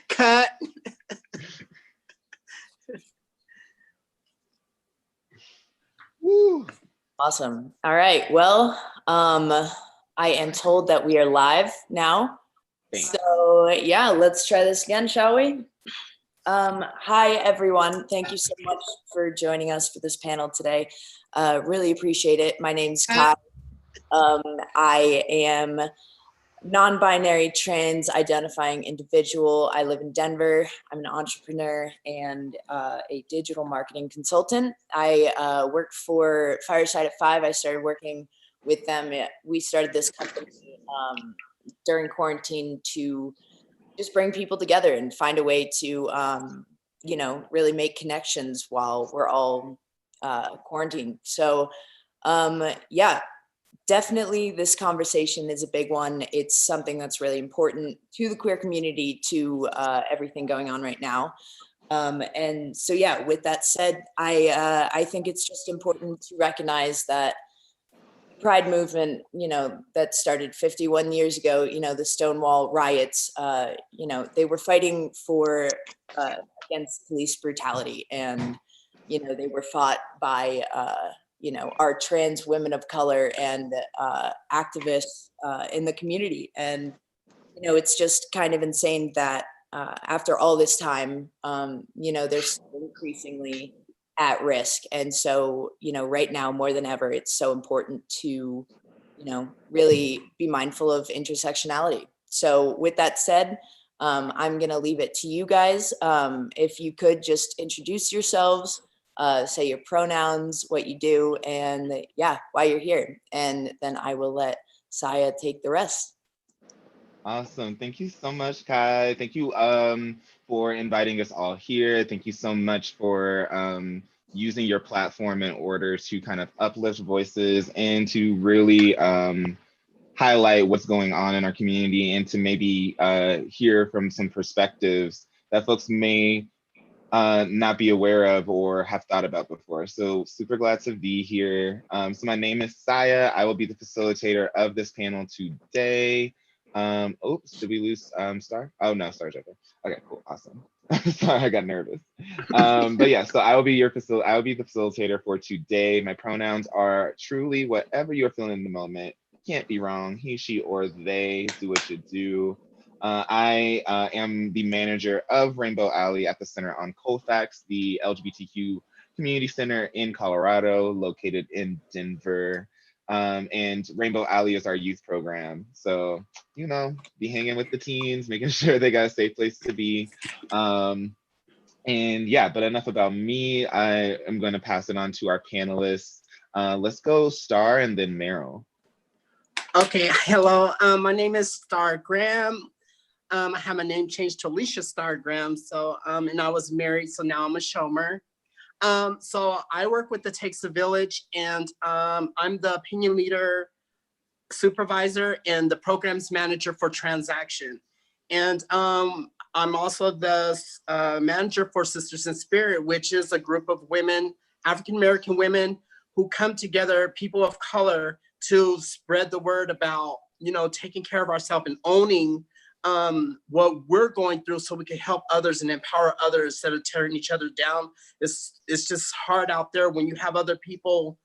Cut. Woo. Awesome. All right. Well, I am told that we are live now. Thanks. So yeah, let's try this again, shall we? Hi, everyone. Thank you so much for joining us for this panel today. Really appreciate it. My name's Kai. I am non-binary trans identifying individual. I live in Denver. I'm an entrepreneur and a digital marketing consultant. I work for Fireside at 5. I started working with them. We started this company during quarantine to just bring people together and find a way to, really make connections while we're all quarantined. So, yeah. Definitely this conversation is a big one. It's something that's really important to the queer community, to everything going on right now. And so, yeah, with that said, I think it's just important to recognize that the Pride movement, that started 51 years ago, the Stonewall riots, they were fighting for against police brutality, and, they were fought by our trans women of color and activists in the community. And, it's just kind of insane that after all this time, they're increasingly at risk. And so, right now more than ever, it's so important to, really be mindful of intersectionality. So with that said, I'm going to leave it to you guys. If you could just introduce yourselves, say your pronouns, what you do, and why you're here. And then I will let Syah take the rest. Awesome. Thank you so much, Kai. Thank you for inviting us all here. Thank you so much for using your platform in order to kind of uplift voices and to really highlight what's going on in our community, and to maybe hear from some perspectives that folks may not be aware of or have thought about before. So super glad to be here. So my name is Syah. I will be the facilitator of this panel today. Oops, did we lose Starr? Oh no, Starr's right there. Okay, cool, awesome. Sorry, I got nervous. But yeah, so I will be the facilitator for today. My pronouns are truly whatever you're feeling in the moment. Can't be wrong. He, she, or they. Do what you do. I am the manager of Rainbow Alley at the Center on Colfax, the LGBTQ community center in Colorado, located in Denver. And Rainbow Alley is our youth program. So, be hanging with the teens, making sure they got a safe place to be. And yeah, but enough about me. I am going to pass it on to our panelists. Let's go Starr and then Meryl. Okay, hello. My name is Starr Graham. I have my name changed to Alicia Starr Graham. So, and I was married, so now I'm a Shomer. So I work with the Takes a Village, and I'm the opinion leader, supervisor, and the programs manager for Transaction. And I'm also the manager for Sisters in Spirit, which is a group of women, African-American women, who come together, people of color, to spread the word about, taking care of ourselves and owning what we're going through, so we can help others and empower others instead of tearing each other down. It's just hard out there when you have other people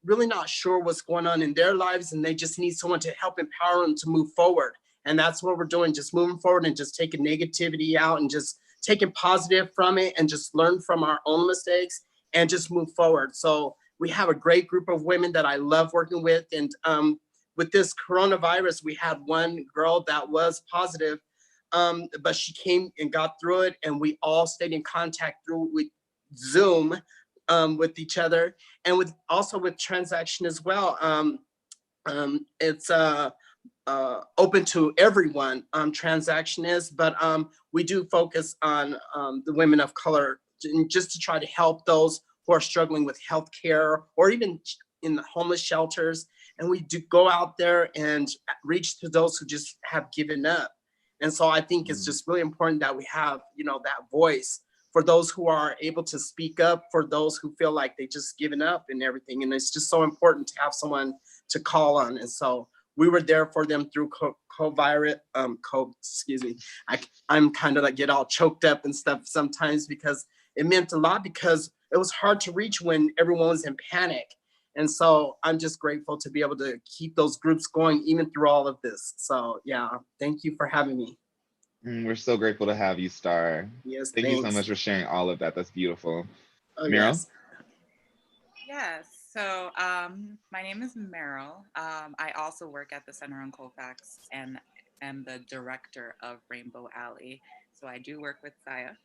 really not sure what's going on in their lives, and they just need someone to help empower them to move forward. And that's what we're doing, just moving forward and just taking negativity out and just taking positive from it and just learn from our own mistakes and just move forward. So we have a great group of women that I love working with. And with this coronavirus, we had one girl that was positive, but she came and got through it, and we all stayed in contact through with Zoom with each other, and also with Transaction as well. It's open to everyone, Transaction is, but we do focus on the women of color, just to try to help those who are struggling with healthcare or even in the homeless shelters. And we do go out there and reach to those who just have given up. And so I think it's just really important that we have, that voice for those who are able to speak up, for those who feel like they just given up and everything. And it's just so important to have someone to call on. And so we were there for them through excuse me. I'm kind of like get all choked up and stuff sometimes because it meant a lot because it was hard to reach when everyone was in panic. And so I'm just grateful to be able to keep those groups going even through all of this. So yeah, thank you for having me. We're so grateful to have you, Starr. Yes, Thank you so thanks. much for sharing all of that. That's beautiful. Oh, Meryl? yes. Yes. So my name is Meryl. I also work at the Center on Colfax and am the director of Rainbow Alley. So I do work with Syah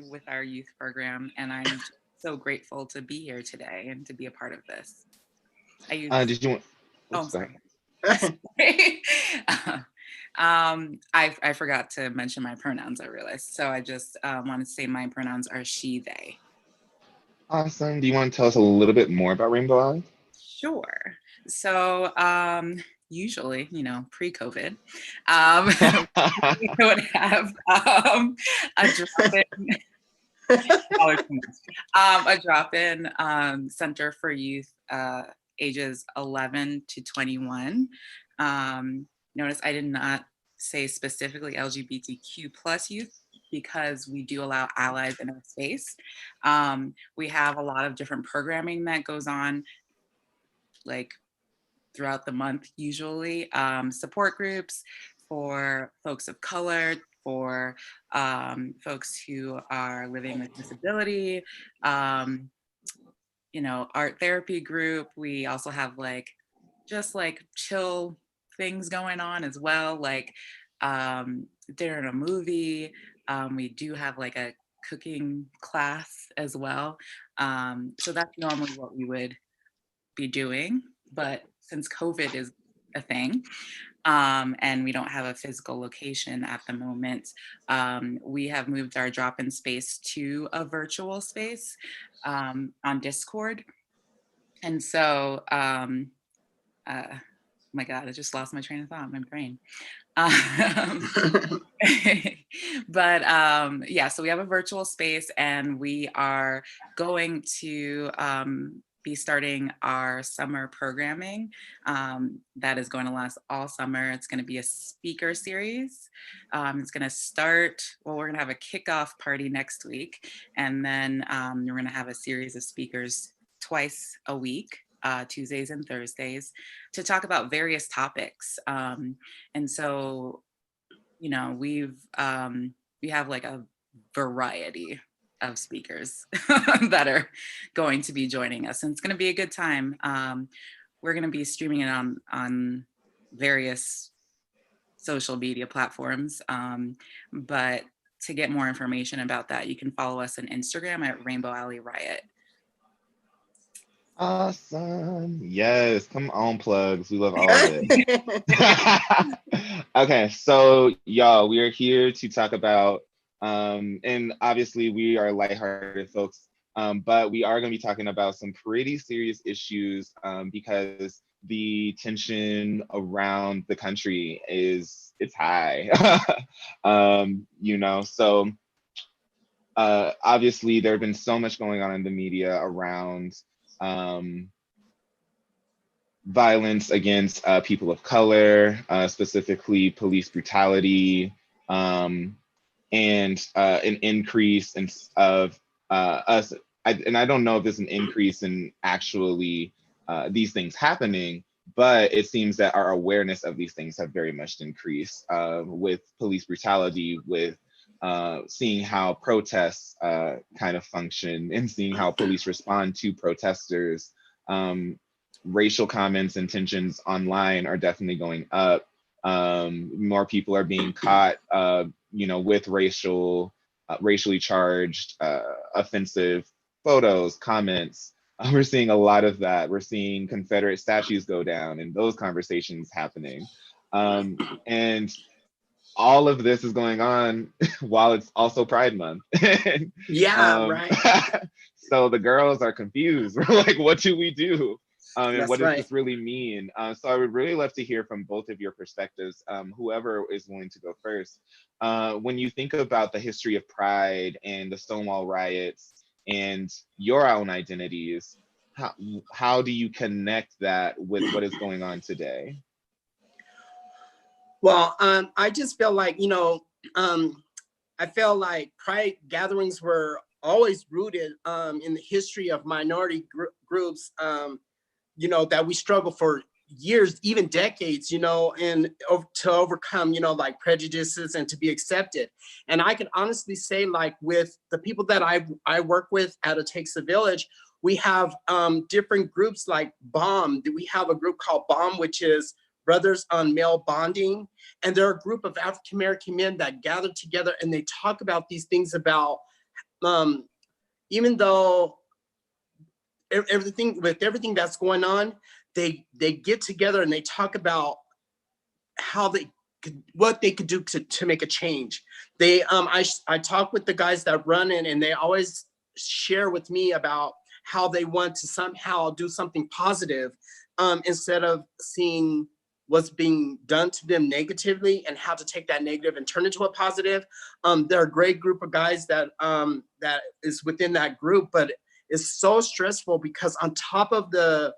with our youth program, and I'm so grateful to be here today and to be a part of this. Did you want? Oh, Oops, I'm sorry. I forgot to mention my pronouns, I realized. So I just want to say my pronouns are she, they. Awesome. Do you want to tell us a little bit more about Rainbow Alley? Sure. So usually, pre-COVID, we would have a drop-in center for youth ages 11 to 21. Notice I did not say specifically LGBTQ plus youth because we do allow allies in our space. We have a lot of different programming that goes on like throughout the month, usually support groups for folks of color, for folks who are living with disability, art therapy group. We also have just chill things going on as well, like dinner and a movie. We do have like a cooking class as well. So that's normally what we would be doing. But since COVID is a thing, and we don't have a physical location at the moment, we have moved our drop-in space to a virtual space on Discord. And so, my God, I just lost my train of thought, my brain. But yeah, so we have a virtual space and we are going to be starting our summer programming that is going to last all summer. It's going to be a speaker series. It's going to start, well, we're going to have a kickoff party next week, and then we're going to have a series of speakers twice a week, Tuesdays and Thursdays, to talk about various topics. And so, we have like a variety of speakers that are going to be joining us, and it's going to be a good time. We're going to be streaming it on various social media platforms, but to get more information about that, you can follow us on Instagram at Rainbow Alley Riot. Awesome. Yes, come on, plugs. We love all of it. Okay, so y'all, we are here to talk about, and obviously we are lighthearted folks, but we are going to be talking about some pretty serious issues because the tension around the country it's high. So obviously there have been so much going on in the media around violence against people of color, specifically police brutality, and an increase of us. And I don't know if there's an increase in actually these things happening, but it seems that our awareness of these things have very much increased with police brutality, with seeing how protests kind of function and seeing how police respond to protesters. Racial comments and tensions online are definitely going up. More people are being caught, with racially charged, offensive photos, comments. We're seeing a lot of that. We're seeing Confederate statues go down and those conversations happening. And all of this is going on while it's also Pride Month. Yeah, right. So the girls are confused. We're like, what do we do? And what does right. this really mean? So I would really love to hear from both of your perspectives, whoever is willing to go first. When you think about the history of Pride and the Stonewall riots and your own identities, how do you connect that with what is going on today? Well, I just feel like, I feel like pride gatherings were always rooted in the history of minority groups, that we struggle for years, even decades, and to overcome, like prejudices and to be accepted. And I can honestly say, like, with the people that I work with at It Takes a Village, we have different groups like BOM. We have a group called BOM, which is Brothers on Male Bonding. And they're a group of African American men that gather together and they talk about these things about, even though everything that's going on, they get together and they talk about what they could do to make a change. I talk with the guys that run it, and they always share with me about how they want to somehow do something positive, instead of seeing what's being done to them negatively and how to take that negative and turn it into a positive. They're a great group of guys that is within that group, but it's so stressful because on top of the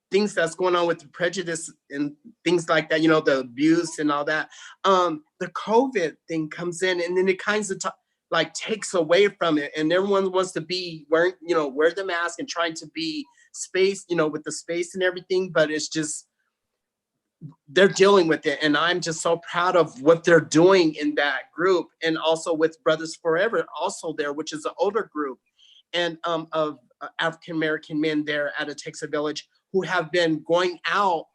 things that's going on with the prejudice and things like that, the abuse and all that, the COVID thing comes in, and then it kind of takes away from it, and everyone wants to be wearing, wear the mask and trying to be spaced, with the space and everything, but it's just, they're dealing with it. And I'm just so proud of what they're doing in that group. And also with Brothers Forever also there, which is an older group, and of African American men there at It Takes a Village, who have been going out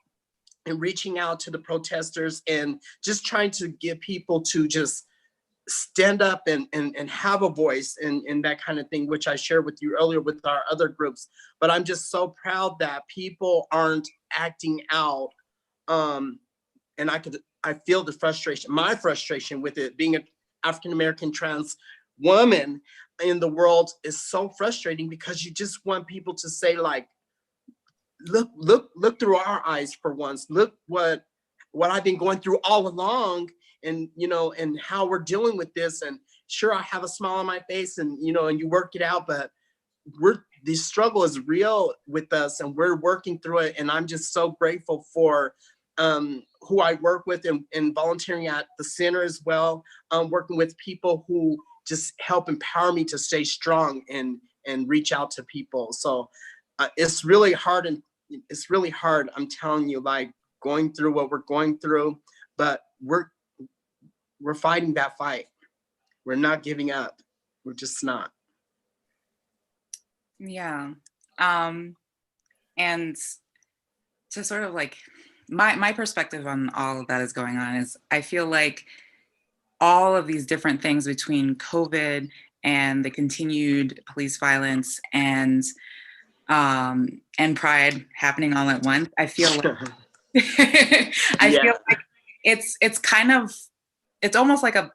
and reaching out to the protesters and just trying to get people to just stand up and have a voice and that kind of thing, which I shared with you earlier with our other groups. But I'm just so proud that people aren't acting out. And I feel the frustration, my frustration with it being an African American trans woman in the world is so frustrating, because you just want people to say, like, look through our eyes for once. Look what I've been going through all along, and and how we're dealing with this. And sure, I have a smile on my face, and and you work it out, but the struggle is real with us, and we're working through it. And I'm just so grateful for who I work with, and volunteering at the center as well, working with people who just help empower me to stay strong and reach out to people. So it's really hard, and it's really hard, I'm telling you, like, going through what we're going through, but we're fighting that fight. We're not giving up. We're just not. Yeah. And to sort of like my perspective on all of that is going on is, I feel like all of these different things between COVID and the continued police violence and pride happening all at once, I feel like I feel like it's kind of, it's almost like a,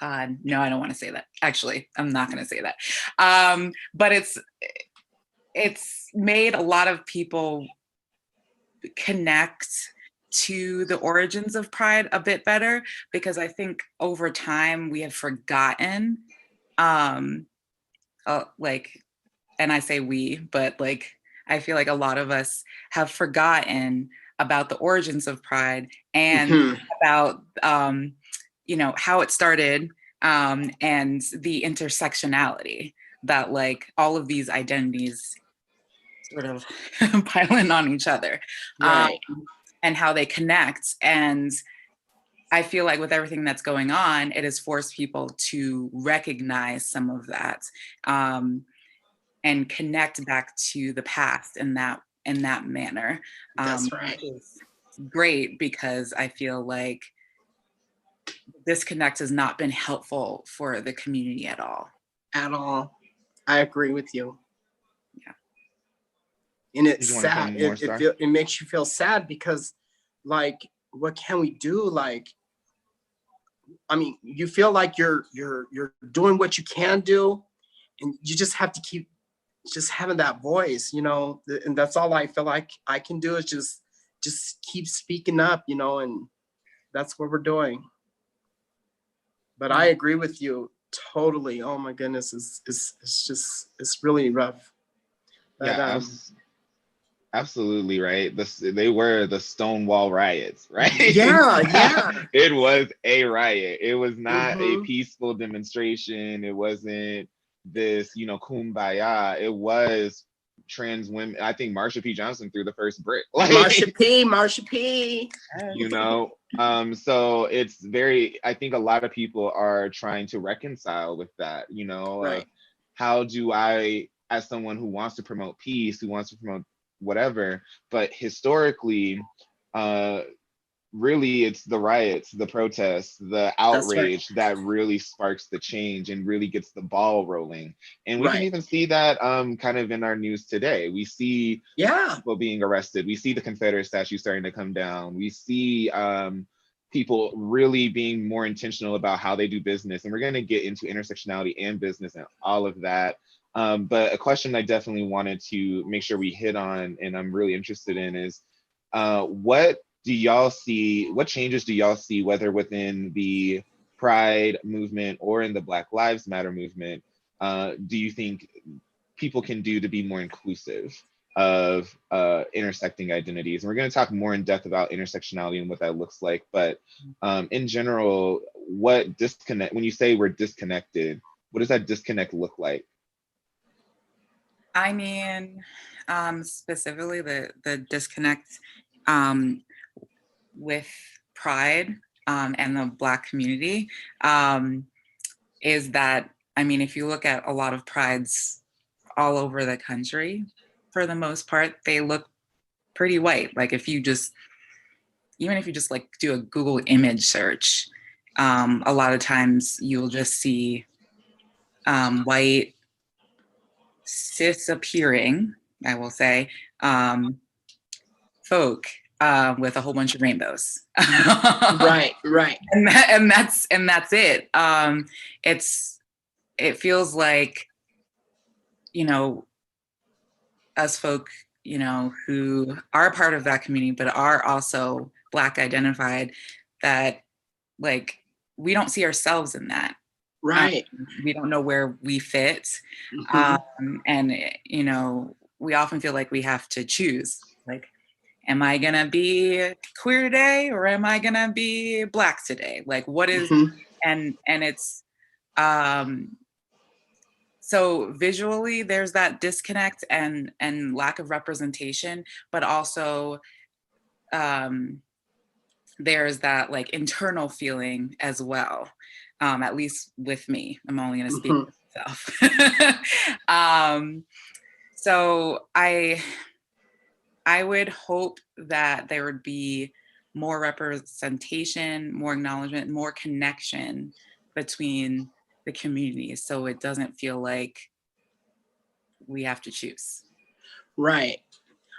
God, no, I don't want to say that. Actually, I'm not going to say that. But it's made a lot of people connect to the origins of pride a bit better, because I think over time we have forgotten, like, and I say we, but like, I feel like a lot of us have forgotten about the origins of pride and about, how it started, and the intersectionality that, like, all of these identities sort of pile in on each other, Right. and how they connect. And I feel like with everything that's going on, it has forced people to recognize some of that, and connect back to the past in that manner. That's right. Which is great, because I feel like disconnect has not been helpful for the community at all. At all. I agree with you. Yeah. And it's Did you want to say sad. more, Starr? It makes you feel sad, because, like, what can we do? Like, I mean, you feel like you're doing what you can do, and you just have to keep just having that voice, and that's all I feel like I can do, is just keep speaking up, and that's what we're doing. But I agree with you totally. Oh my goodness, it's really rough. But, Yeah, absolutely, right. They were the Stonewall riots, right? yeah. It was a riot. It was not a Mhm. peaceful demonstration. It wasn't this, kumbaya. It was trans women. I think Marsha P. Johnson threw the first brick. Marsha P. So it's I think a lot of people are trying to reconcile with that, Right. how do I, as someone who wants to promote peace, who wants to promote whatever, but historically, really it's the riots, the protests, the That's right. outrage that really sparks the change and really gets the ball rolling. And we can Right. even see that kind of in our news today. We see people being arrested. We see the Confederate statue starting to come down. We see people really being more intentional about how they do business. And we're going to get into intersectionality and business and all of that. But a question I definitely wanted to make sure we hit on, and I'm really interested in, is what changes do y'all see, whether within the Pride movement or in the Black Lives Matter movement, do you think people can do to be more inclusive of intersecting identities? And we're going to talk more in depth about intersectionality and what that looks like. But in general, when you say we're disconnected, what does that disconnect look like? I mean, specifically the disconnect with Pride and the Black community is that, I mean, if you look at a lot of prides all over the country, for the most part, they look pretty white. Like even if you just like do a Google image search, a lot of times you'll just see white, cis appearing, I will say, folk with a whole bunch of rainbows. Right. And that's it. It feels like, us folk, who are part of that community, but are also Black identified, that like, we don't see ourselves in that. Right. We don't know where we fit. And, we often feel like we have to choose, like, am I gonna be queer today or am I gonna be Black today? Like, what is, and it's, so visually there's that disconnect and lack of representation, but also there's that like internal feeling as well, at least with me. I'm only gonna speak for myself. So I would hope that there would be more representation, more acknowledgement, more connection between the communities, so it doesn't feel like we have to choose. Right.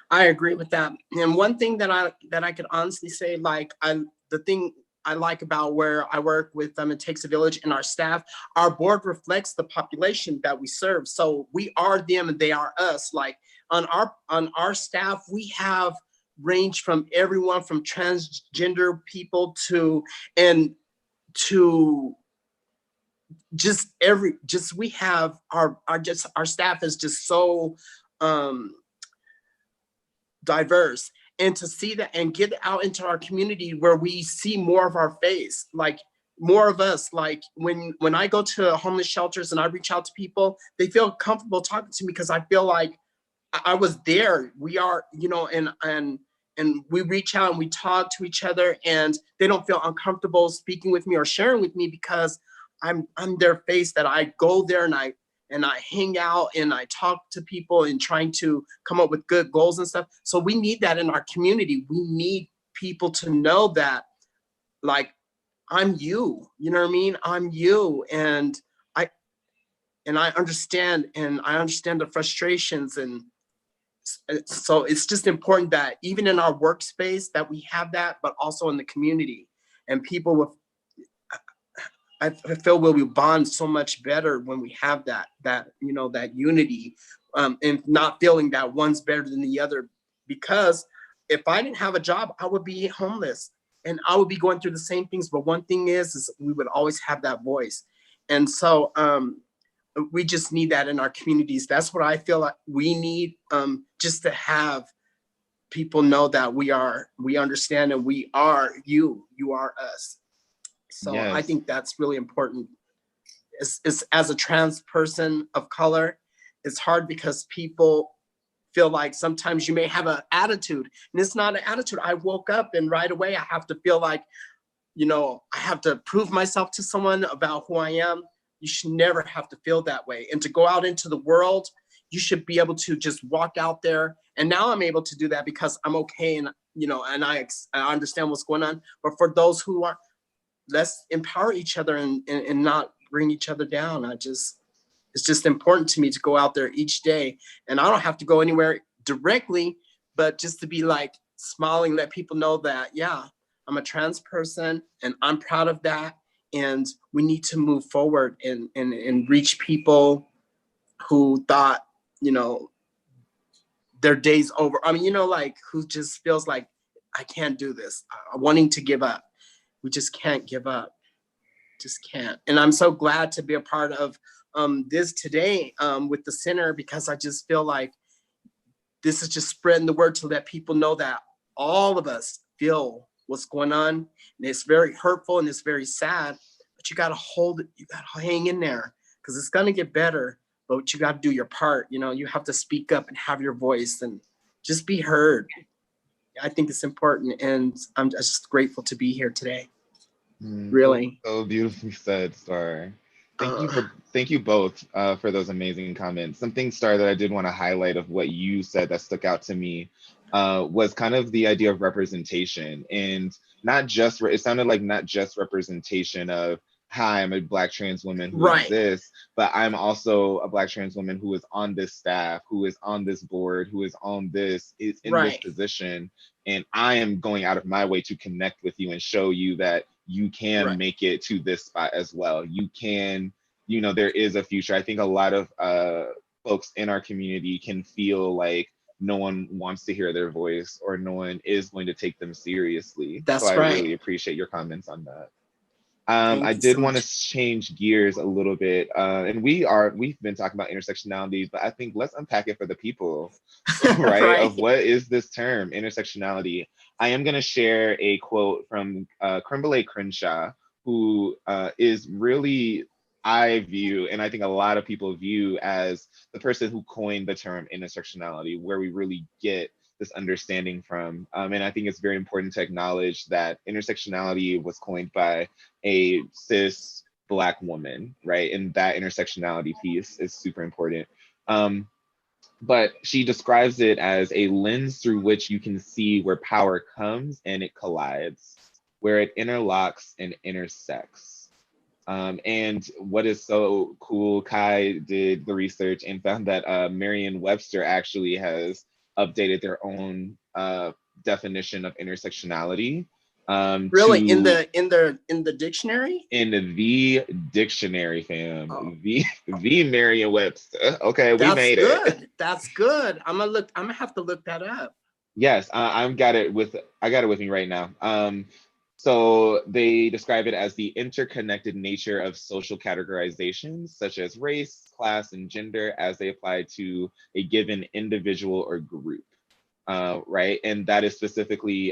I agree with that. And one thing that I could honestly say, like, the thing I like about where I work with It Takes a Village and our staff, our board reflects the population that we serve. So we are them and they are us. Like on our staff, we have range from everyone from transgender people to we have our staff is just so diverse. And to see that and get out into our community where we see more of our face, like more of us, like when I go to homeless shelters and I reach out to people, they feel comfortable talking to me because I feel like I was there. We are, and we reach out and we talk to each other and they don't feel uncomfortable speaking with me or sharing with me because I'm their face, that I go there and I hang out and I talk to people and trying to come up with good goals and stuff. So we need that in our community. We need people to know that, like, I'm you, you know what I mean? I'm you. And I understand the frustrations. And so it's just important that even in our workspace that we have that, but also in the community, and people with, I feel we'll bond so much better when we have that unity, and not feeling that one's better than the other. Because if I didn't have a job, I would be homeless and I would be going through the same things. But one thing is we would always have that voice. And so we just need that in our communities. That's what I feel like we need, just to have people know that we understand, and we are you are us. So I Yes. think that's really important. As a trans person of color, it's hard because people feel like sometimes you may have an attitude, and it's not an attitude. I woke up and right away I have to feel like, I have to prove myself to someone about who I am. You should never have to feel that way. And to go out into the world, you should be able to just walk out there. And now I'm able to do that because I'm okay, and and I understand what's going on. But for those who are, let's empower each other, and not bring each other down. It's just important to me to go out there each day, and I don't have to go anywhere directly, but just to be like smiling, let people know that, yeah, I'm a trans person and I'm proud of that. And we need to move forward and reach people who thought, their day's over. I mean, like, who just feels like, I can't do this, wanting to give up. We just can't give up. Just can't. And I'm so glad to be a part of this today with the center, because I just feel like this is just spreading the word to let people know that all of us feel what's going on. And it's very hurtful and it's very sad, but you got to hold it. You got to hang in there, because it's going to get better, but you got to do your part. You have to speak up and have your voice and just be heard. I think it's important. And I'm just grateful to be here today. Really. So beautifully said, Starr. Thank you both for those amazing comments. Something, Starr, that I did want to highlight of what you said that stuck out to me was kind of the idea of representation, and not just, it sounded like not just representation of, hi, I'm a Black trans woman who exists, but I'm also a Black trans woman who is on this staff, who is on this board, who is in this position, and I am going out of my way to connect with you and show you that you can make it to this spot as well. You can, there is a future. I think a lot of folks in our community can feel like no one wants to hear their voice, or no one is going to take them seriously. That's so I right. really appreciate your comments on that. I did want to change gears a little bit, and we've been talking about intersectionality, but I think let's unpack it for the people, right? Of what is this term, intersectionality? I am going to share a quote from Kimberly Crenshaw, who is really, I view, and I think a lot of people view, as the person who coined the term intersectionality, where we really get this understanding from. And I think it's very important to acknowledge that intersectionality was coined by a cis Black woman, right? And that intersectionality piece is super important. But she describes it as a lens through which you can see where power comes and it collides, where it interlocks and intersects. And what is so cool, Kai did the research and found that Merriam-Webster actually has updated their own definition of intersectionality. Really, in the dictionary? In the dictionary, fam. Oh. The Merriam-Webster. Okay, we made it. That's good. I'm gonna have to look that up. Yes, I got it with me right now. So they describe it as the interconnected nature of social categorizations such as race, class, and gender as they apply to a given individual or group, right? And that is specifically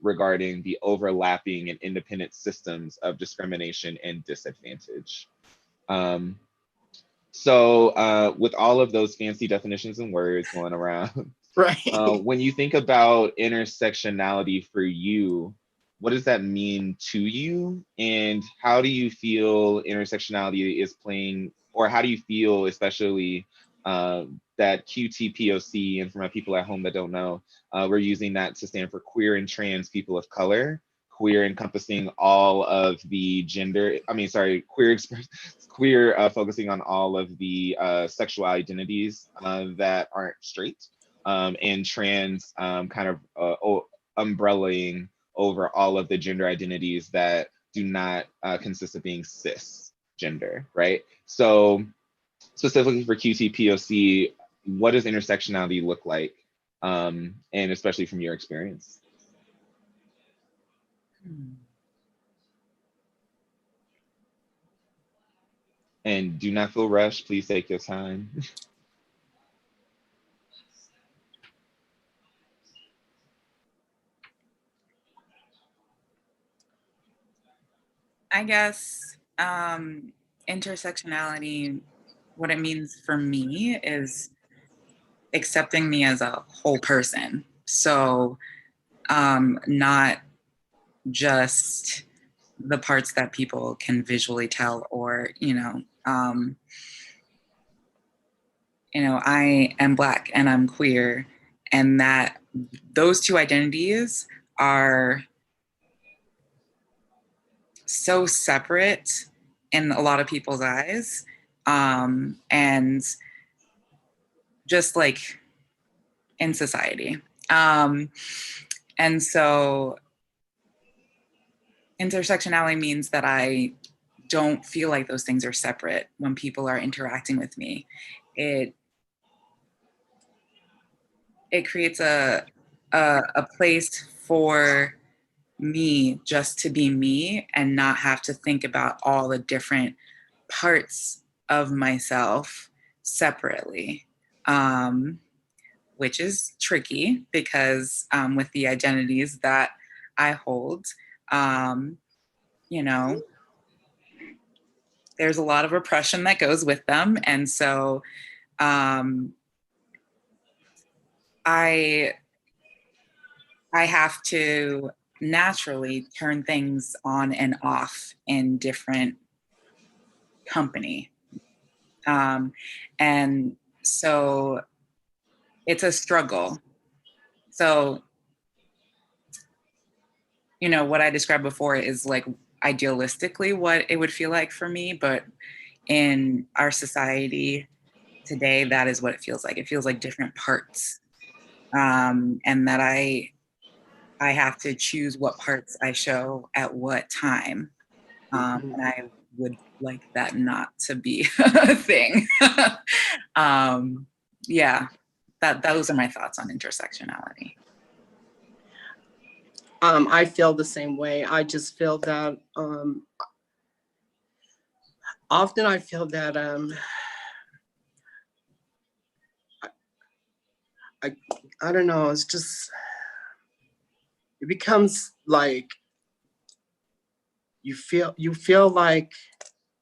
regarding the overlapping and independent systems of discrimination and disadvantage. So with all of those fancy definitions and words going around, when you think about intersectionality for you, what does that mean to you? And how do you feel intersectionality is playing, or how do you feel, especially that QTPOC, and for my people at home that don't know, we're using that to stand for queer and trans people of color, queer encompassing all of the gender, queer focusing on all of the sexual identities that aren't straight, and trans kind of umbrellaing over all of the gender identities that do not consist of being cisgender, right? So specifically for QTPOC, what does intersectionality look like? And especially from your experience? And do not feel rushed. Please take your time. I guess intersectionality, what it means for me is accepting me as a whole person. So not just the parts that people can visually tell, or I am Black and I'm queer, and that those two identities are so separate in a lot of people's eyes, and just like in society. And so intersectionality means that I don't feel like those things are separate when people are interacting with me. It creates a place for me just to be me and not have to think about all the different parts of myself separately, which is tricky because with the identities that I hold, there's a lot of oppression that goes with them. And so I have to naturally turn things on and off in different company. And so it's a struggle. So, what I described before is like idealistically what it would feel like for me, but in our society today, that is what it feels like. It feels like different parts. And that I have to choose what parts I show at what time. And I would like that not to be a thing. Yeah, those are my thoughts on intersectionality. I feel the same way. I just feel that often I feel that I don't know, it's just, it becomes like you feel like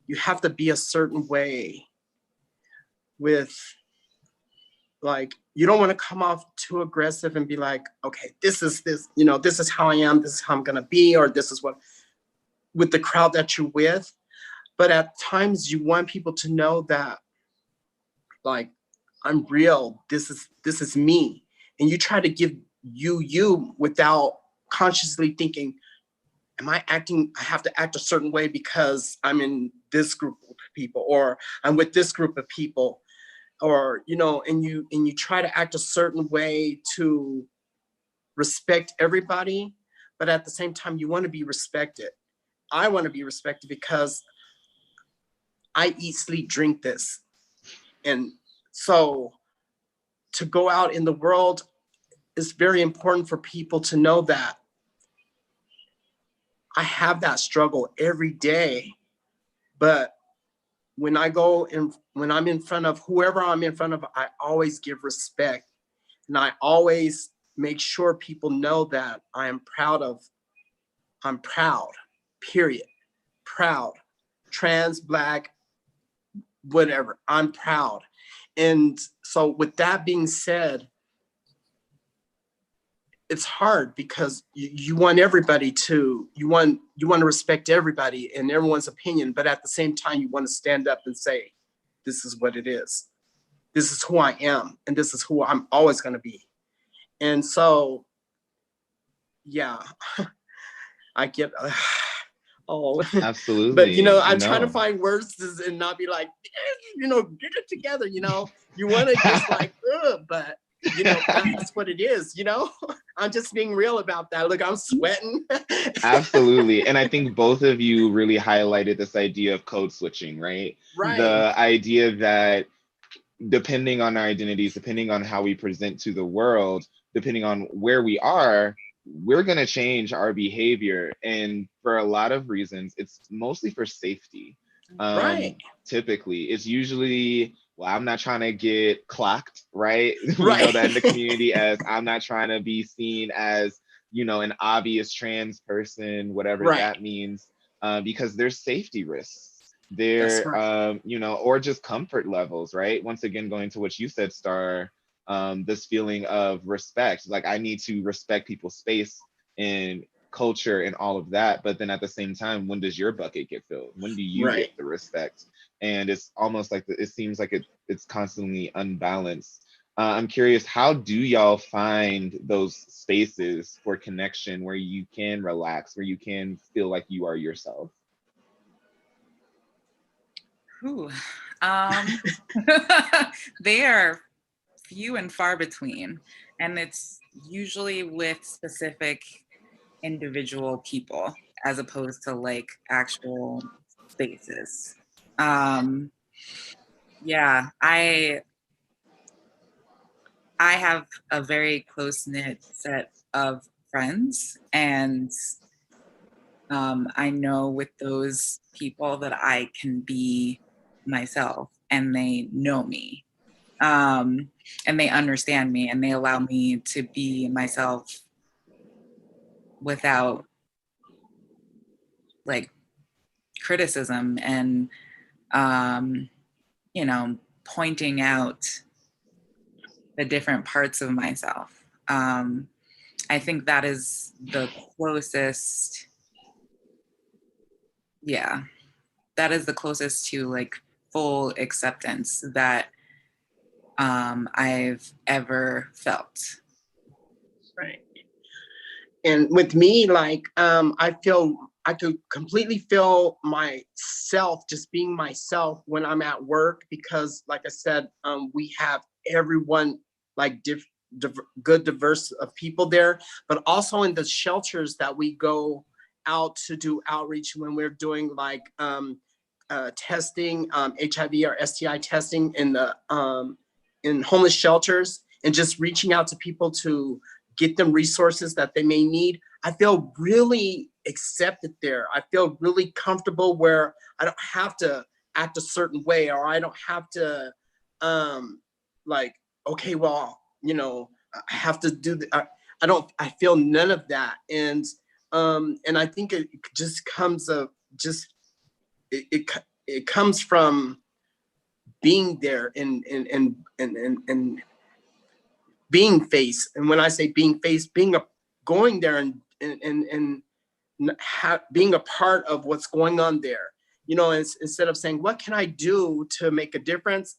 you have to be a certain way with, like, you don't want to come off too aggressive and be like, okay, this is how I am, this is how I'm gonna be, or this is what, with the crowd that you're with. But at times you want people to know that, like, I'm real, this is me. And you try to give you without consciously thinking, I have to act a certain way because I'm in this group of people, or I'm with this group of people, or, and you try to act a certain way to respect everybody. But at the same time, you want to be respected. I want to be respected because I eat, sleep, drink this. And so to go out in the world, is very important for people to know that I have that struggle every day. But when when I'm in front of whoever I'm in front of, I always give respect. And I always make sure people know that I'm proud, period. Proud. Trans, Black, whatever, I'm proud. And so with that being said, it's hard because you want everybody to, you want to respect everybody and everyone's opinion, but at the same time, you want to stand up and say, this is what it is. This is who I am, and this is who I'm always going to be. And so, yeah, I get, Absolutely. But I'm trying to find words and not be like, get it together, you want to just like, but that's what it is, I'm just being real about that. Look, I'm sweating. Absolutely. And I think both of you really highlighted this idea of code switching, right? Right. The idea that depending on our identities, depending on how we present to the world, depending on where we are, we're going to change our behavior. And for a lot of reasons, it's mostly for safety. Right. Typically it's usually, well, I'm not trying to get clocked, right? We Right. know that in the community as I'm not trying to be seen as, you know, an obvious trans person, whatever Right. that means, because there's safety risks That's there, right. you know, or just comfort levels, right? Once again, going to what you said, Starr, this feeling of respect, like I need to respect people's space and culture and all of that. But then at the same time, when does your bucket get filled? When do you Right. get the respect? And it's almost like it seems like it's constantly unbalanced. I'm curious, how do y'all find those spaces for connection where you can relax, where you can feel like you are yourself? Ooh. They are few and far between, and it's usually with specific individual people as opposed to like actual spaces. Yeah, I have a very close knit set of friends, and I know with those people that I can be myself, and they know me, and they understand me, and they allow me to be myself without like criticism and you know, pointing out the different parts of myself. I think that is the closest, yeah, that is the closest to like full acceptance that I've ever felt. Right. And with me, like, I could completely feel myself, just being myself when I'm at work, because like I said, we have everyone, like good diverse of people there, but also in the shelters that we go out to do outreach when we're doing like testing, HIV or STI testing in homeless shelters, and just reaching out to people to get them resources that they may need. I feel really accepted there. I feel really comfortable where I don't have to act a certain way, or I don't have to like, okay, well, you know, I have to do I don't, I feel none of that. And I think it just comes of just it comes from being there and being face. And when I say being face, going there and being a part of what's going on there. You know, instead of saying, what can I do to make a difference?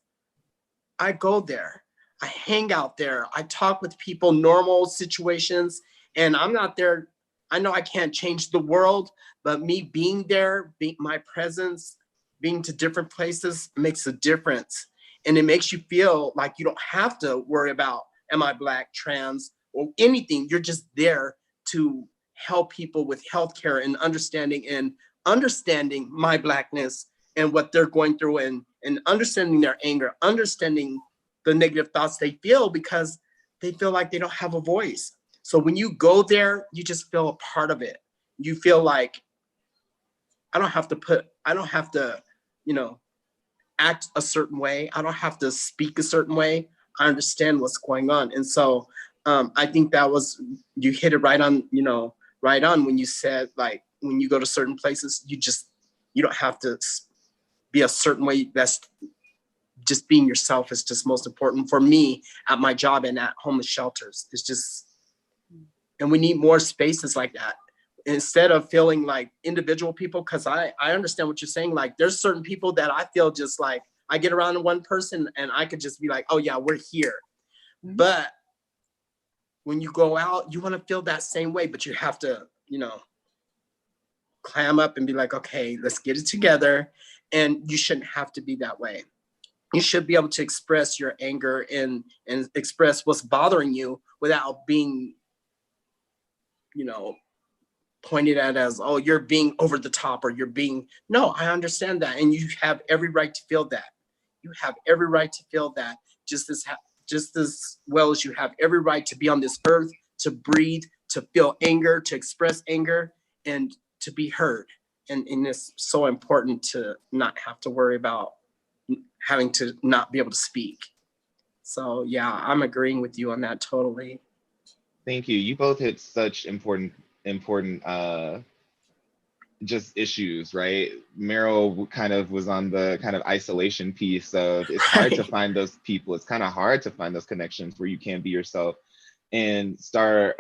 I go there. I hang out there. I talk with people, normal situations, and I'm not there. I know I can't change the world, but me being there, my presence, being to different places makes a difference. And it makes you feel like you don't have to worry about, am I Black, trans, or anything. You're just there to help people with healthcare and understanding my Blackness and what they're going through, and understanding their anger, understanding the negative thoughts they feel because they feel like they don't have a voice. So when you go there, you just feel a part of it. You feel like I don't have to, you know, act a certain way. I don't have to speak a certain way. I understand what's going on. And so I think you hit it right on, you know, right on when you said, like, when you go to certain places, you don't have to be a certain way. That's just being yourself is just most important for me at my job and at homeless shelters. It's just, and we need more spaces like that instead of feeling like individual people. Cause I understand what you're saying. Like there's certain people that I feel just like I get around one person and I could just be like, oh yeah, we're here. Mm-hmm. But when you go out, you want to feel that same way, but you have to, you know, clam up and be like, okay, let's get it together. And you shouldn't have to be that way. You should be able to express your anger and express what's bothering you without being, you know, pointed at as, oh, you're being over the top, or you're being, no, I understand that. And you have every right to feel that. You have every right to feel that just as well as you have every right to be on this earth, to breathe, to feel anger, to express anger, and to be heard. and it's so important to not have to worry about having to not be able to speak. So yeah, I'm agreeing with you on that totally. Thank you. You both hit such important just issues, right? Meryl kind of was on the kind of isolation piece of it's hard to find those people. It's kind of hard to find those connections where you can be yourself. And Starr,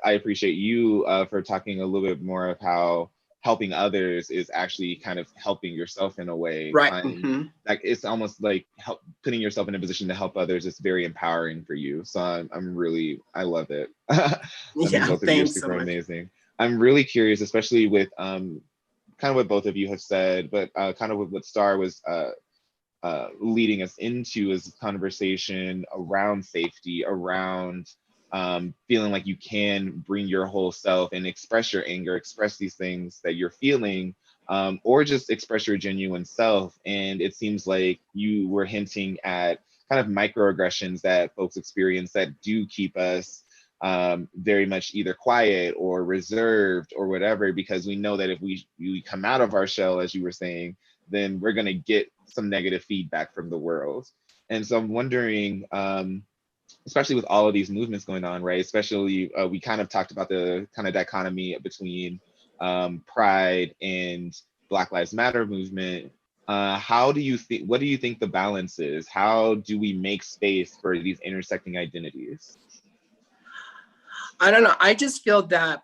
I appreciate you for talking a little bit more of how helping others is actually kind of helping yourself in a way. Right. Like it's almost like putting yourself in a position to help others is very empowering for you. So I love it. Yeah, both of you are thanks super so much. amazing. I'm really curious, especially with kind of what both of you have said, but kind of with what Starr was leading us into is conversation around safety, around feeling like you can bring your whole self and express your anger, express these things that you're feeling, or just express your genuine self. And it seems like you were hinting at kind of microaggressions that folks experience that do keep us very much either quiet or reserved or whatever, because we know that if we come out of our shell, as you were saying, then we're going to get some negative feedback from the world. And so I'm wondering, especially with all of these movements going on, right? Especially, we kind of talked about the kind of dichotomy between Pride and Black Lives Matter movement. What do you think the balance is? How do we make space for these intersecting identities? I don't know. I just feel that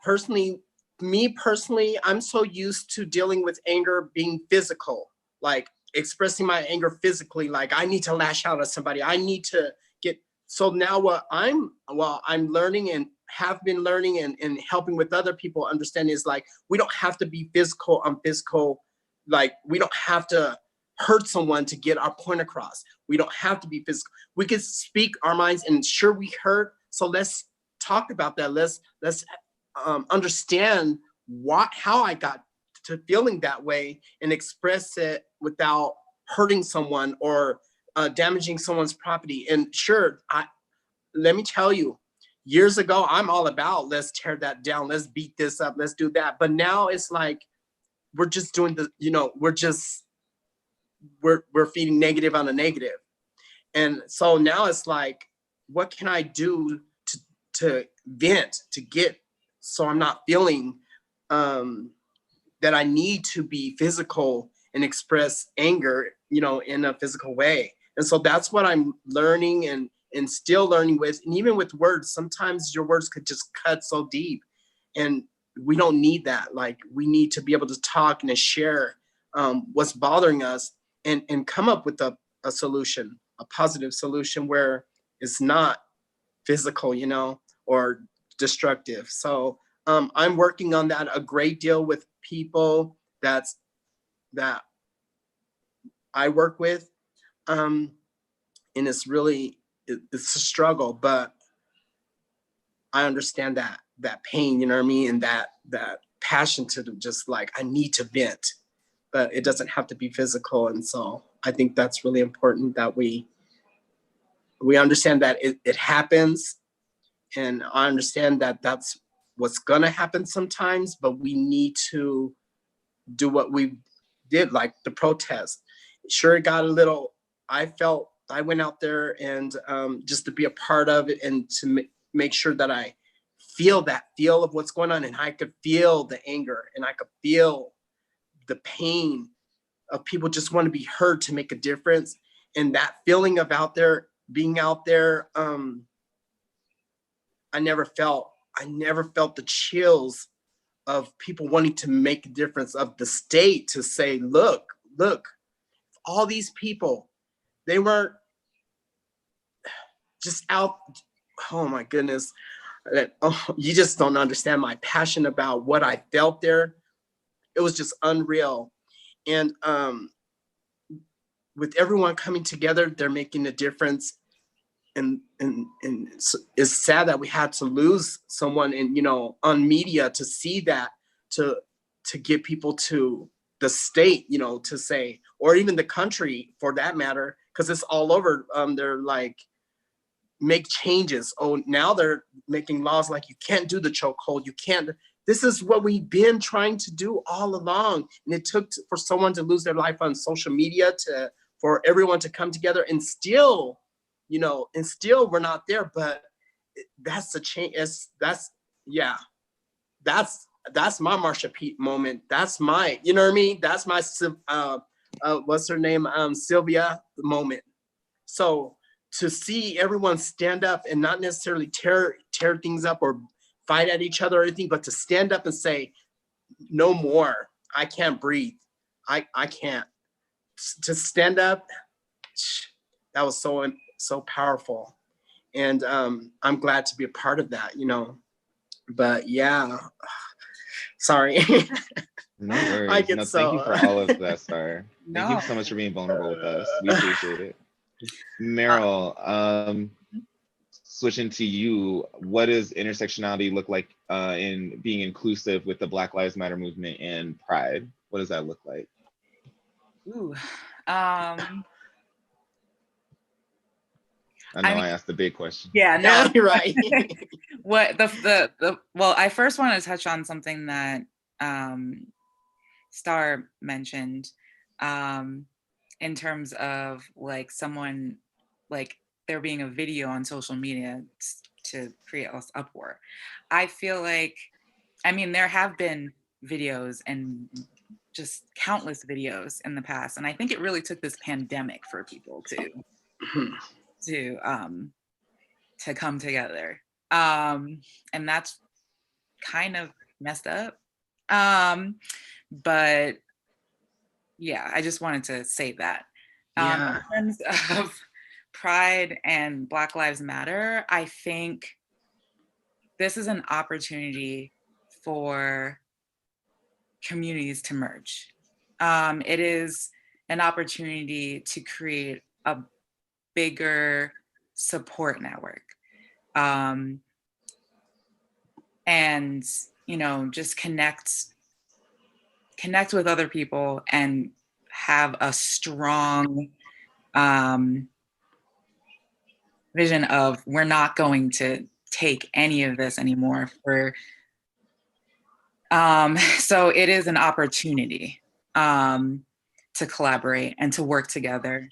me personally, I'm so used to dealing with anger being physical, like expressing my anger physically, like I need to lash out at somebody. I need to get, so now what I'm learning and have been learning and helping with other people understand is like, we don't have to be physical on physical, like we don't have to hurt someone to get our point across. We don't have to be physical. We can speak our minds and sure we hurt. So let's talk about that. Let's understand how I got to feeling that way and express it without hurting someone or damaging someone's property. And sure, let me tell you, years ago, I'm all about let's tear that down, let's beat this up, let's do that. But now it's like we're just doing the, we're feeding negative on a negative. And so now it's like, what can I do to vent, to get, so I'm not feeling that I need to be physical and express anger, in a physical way. And so that's what I'm learning and still learning with, and even with words, sometimes your words could just cut so deep and we don't need that. Like we need to be able to talk and to share what's bothering us and come up with a solution, a positive solution where it's not physical, or destructive. So I'm working on that a great deal with people that I work with. And it's a struggle, but I understand that pain, you know what I mean? And that passion to just like, I need to vent, but it doesn't have to be physical. And so I think that's really important that we understand that it happens. And I understand that that's what's gonna happen sometimes, but we need to do what we did, like the protest. Sure, it got a little, I went out there and just to be a part of it and to make sure that I feel of what's going on, and I could feel the anger and I could feel the pain of people just want to be heard to make a difference. And that feeling of being out there, I never felt the chills of people wanting to make a difference, of the state to say, look, all these people, they weren't just out. Oh my goodness. You just don't understand my passion about what I felt there. It was just unreal. And with everyone coming together, they're making a difference. And it's sad that we had to lose someone on media to see that, to get people to the state, to say, or even the country for that matter, because it's all over. They're like, make changes. Oh, now they're making laws like you can't do the chokehold, you can't This is what we've been trying to do all along. And it took for someone to lose their life on social media for everyone to come together, and still, you know, and still we're not there, but that's the change. That's my Marsha Pete moment. That's my, you know what I mean? That's my, what's her name? Sylvia moment. So to see everyone stand up and not necessarily tear things up or fight at each other or anything, but to stand up and say, no more, I can't breathe. I can't. To stand up, that was so powerful. And I'm glad to be a part of that, you know. But yeah, sorry. No worries. I get Thank you for all of that, Starr. Thank you so much for being vulnerable with us. We appreciate it. Meryl, switching to you, what does intersectionality look like in being inclusive with the Black Lives Matter movement and Pride? What does that look like? Ooh, I know I asked the big question. Yeah, no, you're right. What well, I first want to touch on something that Starr mentioned in terms of like someone, like there being a video on social media to create us uproar. I feel like, I mean, there have been videos and just countless videos in the past, and I think it really took this pandemic for people to come together, and that's kind of messed up, but yeah, I just wanted to say that. Yeah. In terms of Pride and Black Lives Matter, I think this is an opportunity for communities to merge. It is an opportunity to create a bigger support network. And, you know, just connect with other people and have a strong vision of, we're not going to take any of this anymore. So it is an opportunity to collaborate and to work together,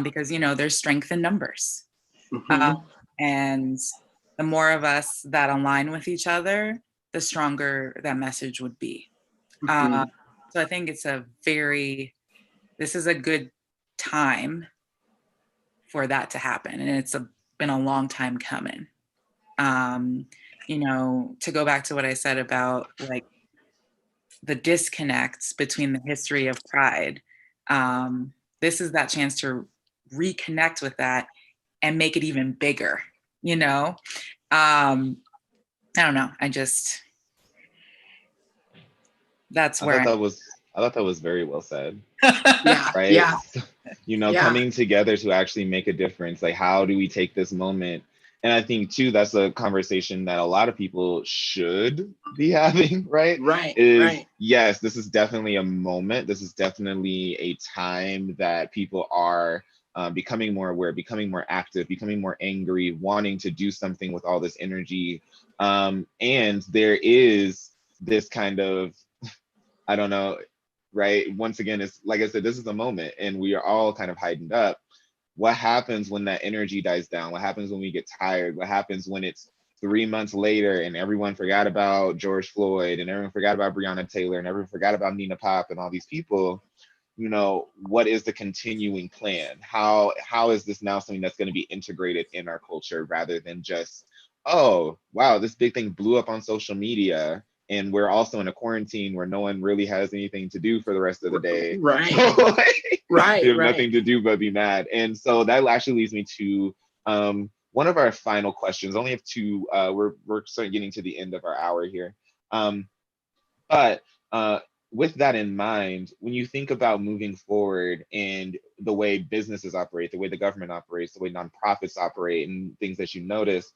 because, you know, there's strength in numbers. And the more of us that align with each other, the stronger that message would be. So I think this is a good time for that to happen. And it's been a long time coming. You know, to go back to what I said about like the disconnects between the history of Pride, this is that chance to reconnect with that and make it even bigger, you know? I don't know, I thought that was very well said. Yeah. Right? Yeah. You know, coming together to actually make a difference. Like, how do we take this moment? And I think too, that's a conversation that a lot of people should be having, right? Right. Yes, this is definitely a moment. This is definitely a time that people are becoming more aware, becoming more active, becoming more angry, wanting to do something with all this energy. And there is this kind of, I don't know, right? Once again, it's like I said, this is a moment and we are all kind of heightened up. What happens when that energy dies down? What happens when we get tired? What happens when it's 3 months later and everyone forgot about George Floyd and everyone forgot about Breonna Taylor and everyone forgot about Nina Pop and all these people? You know, what is the continuing plan? How is this now something that's going to be integrated in our culture rather than just, oh, wow, this big thing blew up on social media and we're also in a quarantine where no one really has anything to do for the rest of the day. Right. So, like, Right. we have nothing to do but be mad. And so that actually leads me to one of our final questions. Only have two. We're sort of getting to the end of our hour here. But with that in mind, when you think about moving forward and the way businesses operate, the way the government operates, the way nonprofits operate, and things that you notice,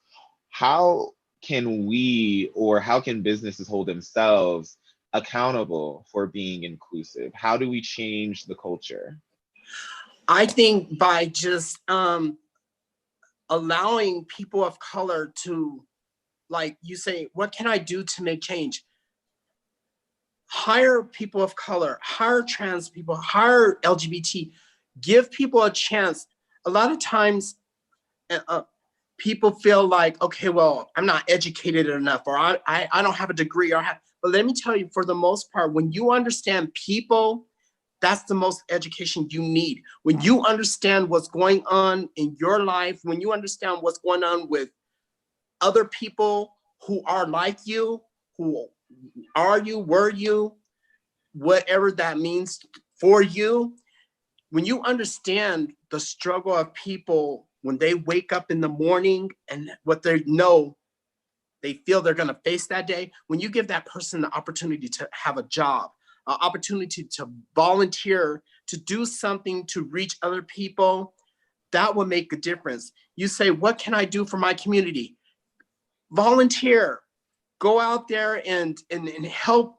how can we, or how can businesses hold themselves accountable for being inclusive? How do we change the culture? I think by just allowing people of color to, like you say, what can I do to make change? hire people of color, hire trans people, hire LGBT, give people a chance. A lot of times people feel like, okay, well, I'm not educated enough, or I don't have a degree, but let me tell you, for the most part, when you understand people, that's the most education you need. When you understand what's going on in your life, when you understand what's going on with other people who are like you, who are you, were you, whatever that means for you, when you understand the struggle of people when they wake up in the morning and what they know they feel they're going to face that day, when you give that person the opportunity to have a job, an opportunity to volunteer, to do something to reach other people, that will make a difference. You say, what can I do for my community? Volunteer, go out there and help.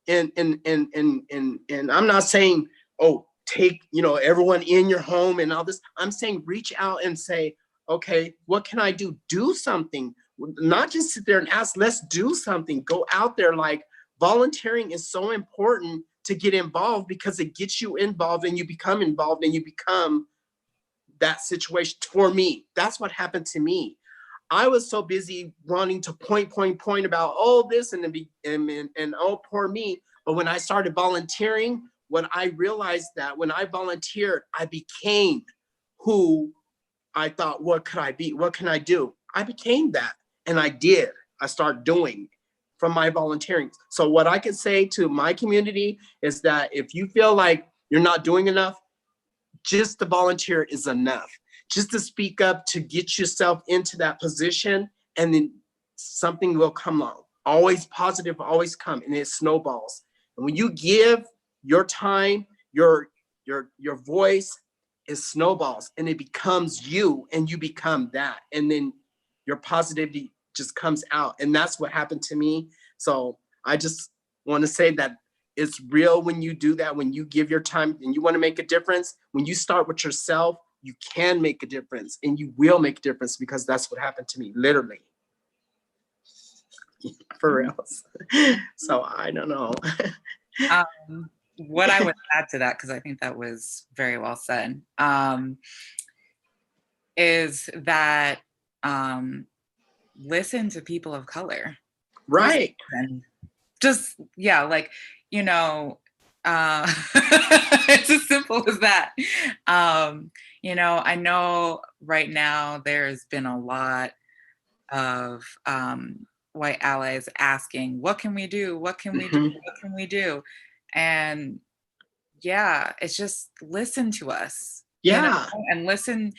And I'm not saying, oh, take, everyone in your home and all this. I'm saying reach out and say, okay, what can I do? Do something. Not just sit there and ask, let's do something. Go out there. Like, volunteering is so important to get involved, because it gets you involved and you become involved and you become that situation. For me, that's what happened to me. I was so busy wanting to point about, oh, this and oh, poor me. But when I started volunteering, when I realized that when I volunteered, I became who I thought, what could I be? What can I do? I became that. And I did. I started doing from my volunteering. So what I can say to my community is that if you feel like you're not doing enough, just to volunteer is enough. Just to speak up, to get yourself into that position, and then something will come along. Always positive, always come, and it snowballs. And when you give your time, your voice, it snowballs, and it becomes you, and you become that, and then your positivity just comes out. And that's what happened to me. So I just want to say that it's real when you do that, when you give your time and you want to make a difference. When you start with yourself, you can make a difference, and you will make a difference, because that's what happened to me, literally. For real. So I don't know. What I would add to that, because I think that was very well said, is that listen to people of color. Right. Just, yeah, like, it's as simple as that. I know right now there's been a lot of white allies asking, what can we do? What can we do? What can we do? And yeah, it's just listen to us. Yeah. And listen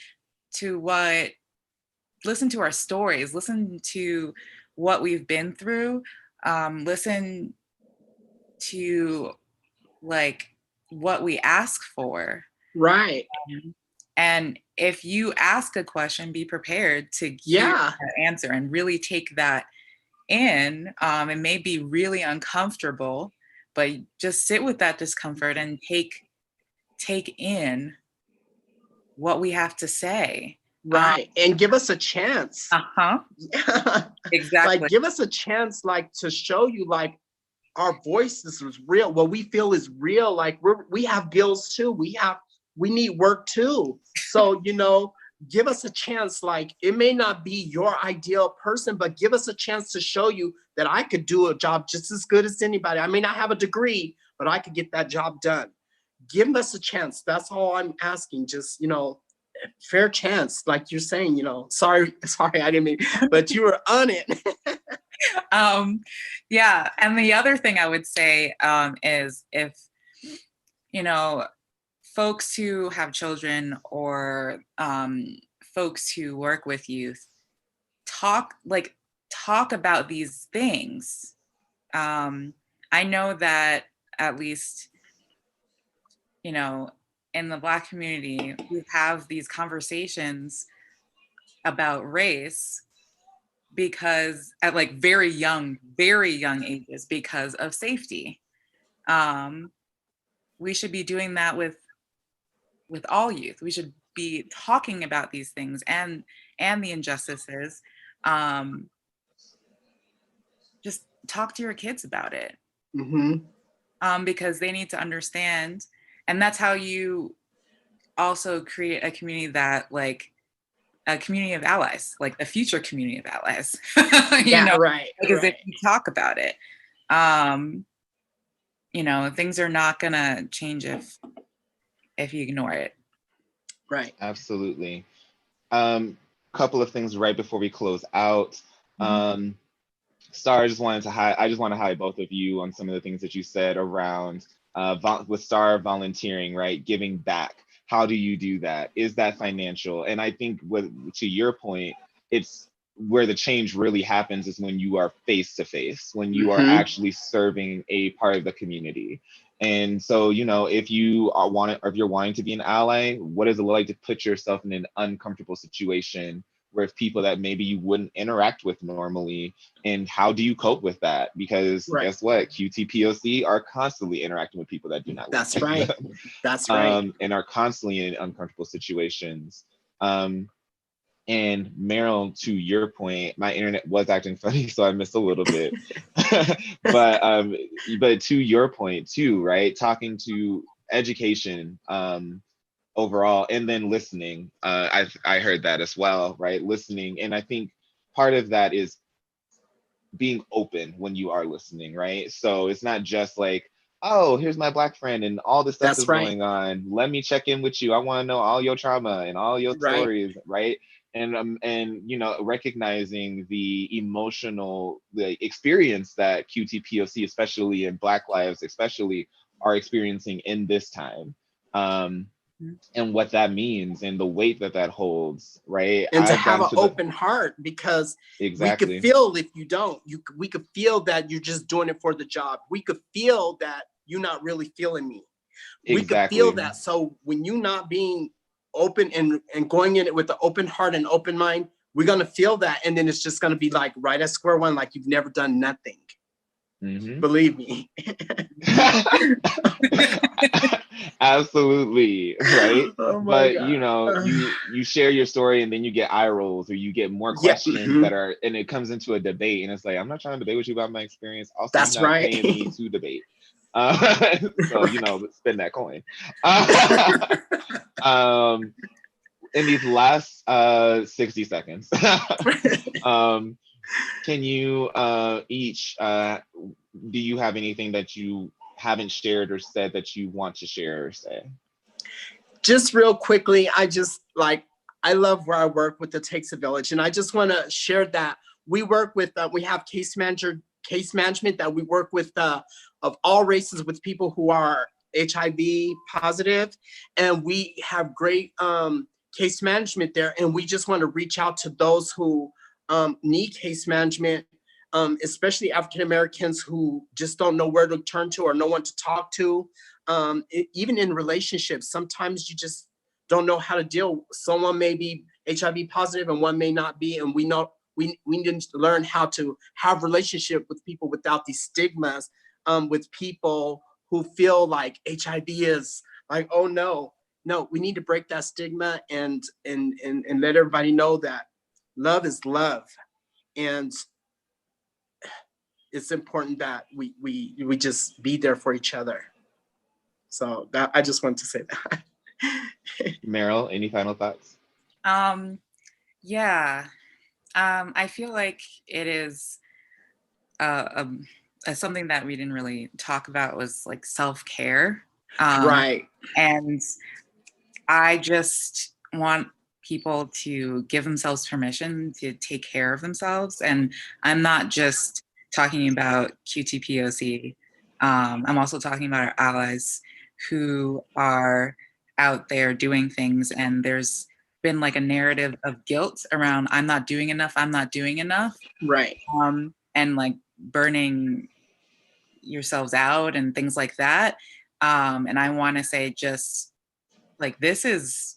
to our stories, listen to what we've been through, listen to like what we ask for. Right. And if you ask a question, be prepared to hear that answer and really take that in. It may be really uncomfortable, but just sit with that discomfort and take in what we have to say. Right. And give us a chance. Exactly. Like, give us a chance, like, to show you, like, our voices is real. What we feel is real. Like, we have bills too. We need work too. So, give us a chance. Like, it may not be your ideal person, but give us a chance to show you that I could do a job just as good as anybody. I may not have a degree, but I could get that job done. Give us a chance. That's all I'm asking. Just, fair chance, like you're saying, sorry, I didn't mean, but you were on it. Yeah. And the other thing I would say is if, folks who have children or folks who work with youth, talk about these things. I know that at least, in the Black community, we have these conversations about race because at like very young ages, because of safety. We should be doing that with all youth. We should be talking about these things and the injustices. Just talk to your kids about it. because they need to understand. And that's how you also create a community that like a community of allies, like the future community of allies. You know, right. because Right. if you talk about it, you know, things are not gonna change if you ignore it. Right. Absolutely. Couple of things right before we close out. Starr, I just want to highlight both of you on some of the things that you said around with Starr volunteering, right? Giving back. How do you do that? Is that financial? And I think to your point, it's where the change really happens is when you are face to face, when you are actually serving a part of the community. And so, you know, if you're wanting to be an ally, what does it look like to put yourself in an uncomfortable situation with people that maybe you wouldn't interact with normally, and how do you cope with that? Because guess what, QTPOC are constantly interacting with people that do not That's look like right. them. That's right. And are constantly in uncomfortable situations. And Meryl, to your point, my internet was acting funny, so I missed a little bit. But to your point too, right? Talking to education overall, and then listening. I heard that as well, right? Listening, and I think part of that is being open when you are listening, right? So it's not just like, oh, here's my Black friend and all this stuff That's is right. going on. Let me check in with you. I want to know all your trauma and all your stories, right? And you know, recognizing the emotional experience that QTPOC, especially in Black lives, especially are experiencing in this time. And what that means and the weight that holds, right? And to have an open heart, because we could feel if you don't, we could feel that you're just doing it for the job. We could feel that you're not really feeling me. We could feel that. So when you're not being open and going in it with an open heart and open mind, we're gonna feel that, and then it's just gonna be like right at square one, like you've never done nothing. Believe me. Absolutely, right? Oh but God. You know, you share your story and then you get eye rolls, or you get more questions that are, and it comes into a debate, and it's like, I'm not trying to debate with you about my experience. Also, that's you're not right. paying me to debate. So you know, spend that coin. In these last 60 seconds, can you each do you have anything that you haven't shared or said that you want to share or say? Just real quickly, I love where I work with the Takes a Village, and I just want to share that we work with we have case management that we work with of all races, with people who are HIV positive, and we have great case management there, and we just want to reach out to those who need case management, especially African Americans who just don't know where to turn to or no one to talk to. Even in relationships, sometimes you just don't know how to deal. Someone may be HIV positive and one may not be, and we know we need to learn how to have relationship with people without these stigmas, with people who feel like HIV is like, oh no, we need to break that stigma and let everybody know that love is love, and it's important that we just be there for each other. So that I just want to say that. Meryl, any final thoughts? Yeah, I feel like it is something that we didn't really talk about was like self-care. Right. And I just want people to give themselves permission to take care of themselves. And I'm not just talking about QTPOC. I'm also talking about our allies who are out there doing things, and there's been like a narrative of guilt around I'm not doing enough. Right. And like burning yourselves out and things like that. And I want to say just like this is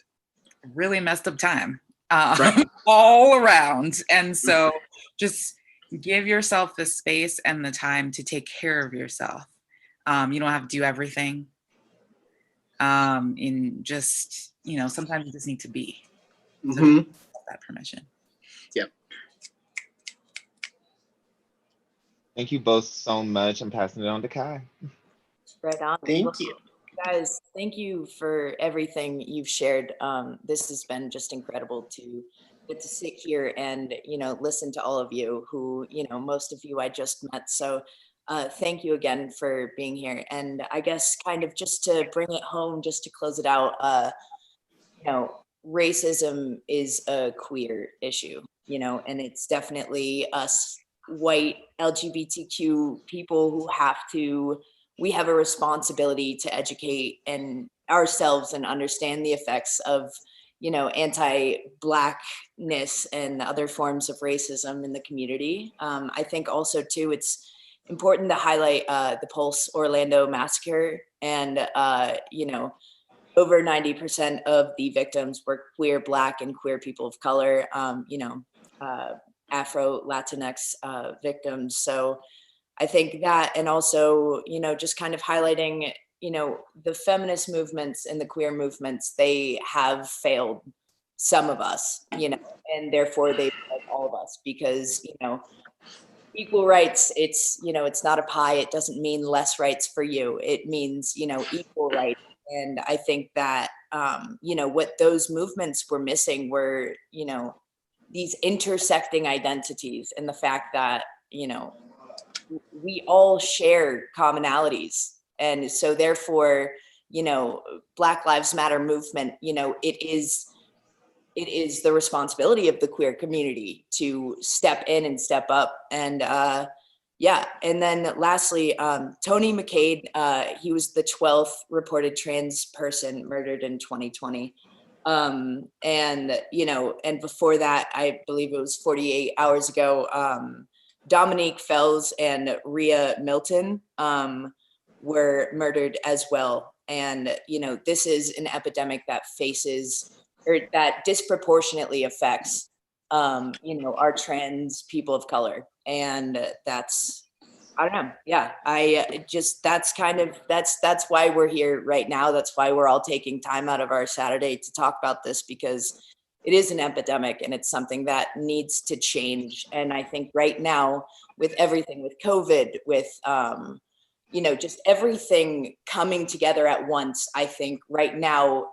really messed up time Right. all around. And so just give yourself the space and the time to take care of yourself. You don't have to do everything. In just, you know, sometimes you just need to be. So that permission. Yep. Thank you both so much. I'm passing it on to Kai. Right on. Thank you. Guys, thank you for everything you've shared. This has been just incredible to get to sit here and, listen to all of you who, most of you I just met. So thank you again for being here. And I guess kind of just to bring it home, just to close it out, racism is a queer issue, and it's definitely us white LGBTQ people who we have a responsibility to educate and ourselves and understand the effects of, anti-Blackness and other forms of racism in the community. I think also too, it's important to highlight the Pulse Orlando massacre, and over 90% of the victims were queer, Black, and queer people of color. Afro Latinx victims. So I think that, and also, just kind of highlighting, the feminist movements and the queer movements, they have failed some of us, and therefore they failed all of us, because, equal rights, it's not a pie. It doesn't mean less rights for you. It means, equal rights. And I think that, what those movements were missing were, these intersecting identities, and the fact that, we all share commonalities. And so therefore, Black Lives Matter movement, it is the responsibility of the queer community to step in and step up. And and then lastly, Tony McCade, he was the 12th reported trans person murdered in 2020. And before that, I believe it was 48 hours ago, Dominique Fells and Rhea Milton were murdered as well. And, this is an epidemic that that disproportionately affects, our trans people of color. And that's, I don't know. Yeah, that's why we're here right now. That's why we're all taking time out of our Saturday to talk about this, because it is an epidemic and it's something that needs to change. And I think right now, with everything, with COVID, with, just everything coming together at once, I think right now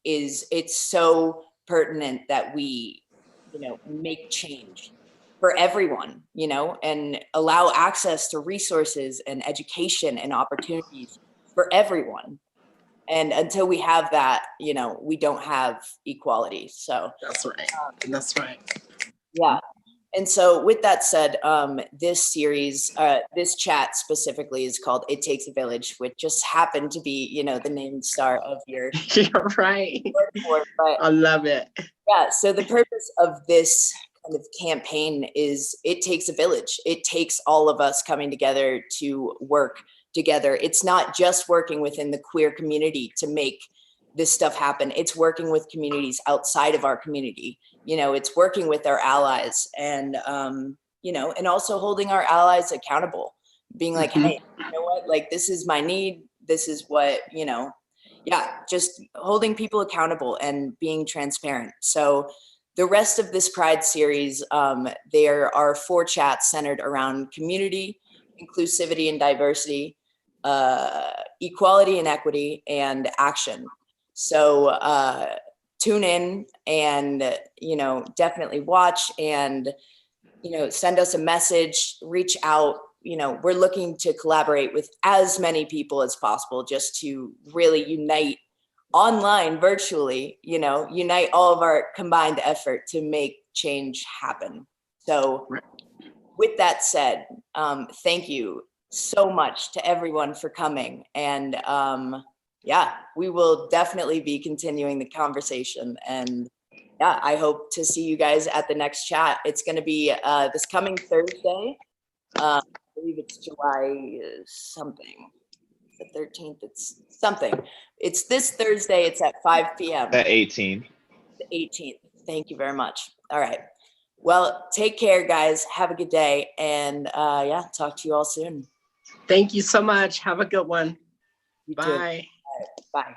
it's so pertinent that we, make change for everyone, and allow access to resources and education and opportunities for everyone. And until we have that, we don't have equality. So That's right. That's right. yeah. And so with that said, this series, this chat specifically is called It Takes a Village, which just happened to be, the name Starr of your You're right. report. But I love it. yeah, so the purpose of this kind of campaign is it takes a village. It takes all of us coming together to work together. It's not just working within the queer community to make this stuff happen. It's working with communities outside of our community. It's working with our allies, and, and also holding our allies accountable, being like, hey, you know what, like, this is my need. This is what, just holding people accountable and being transparent. So the rest of this Pride series, there are 4 chats centered around community, inclusivity and diversity, equality and equity, and action. So tune in and, definitely watch and, send us a message, reach out. We're looking to collaborate with as many people as possible, just to really unite online, virtually, unite all of our combined effort to make change happen. So with that said, thank you so much to everyone for coming. And we will definitely be continuing the conversation. And I hope to see you guys at the next chat. It's going to be this coming Thursday. I believe it's July something. The 13th, it's something. It's this Thursday. It's at 5 p.m. The 18th. The 18th. Thank you very much. All right. Well, take care, guys. Have a good day. And talk to you all soon. Thank you so much. Have a good one. You too. Bye. Bye.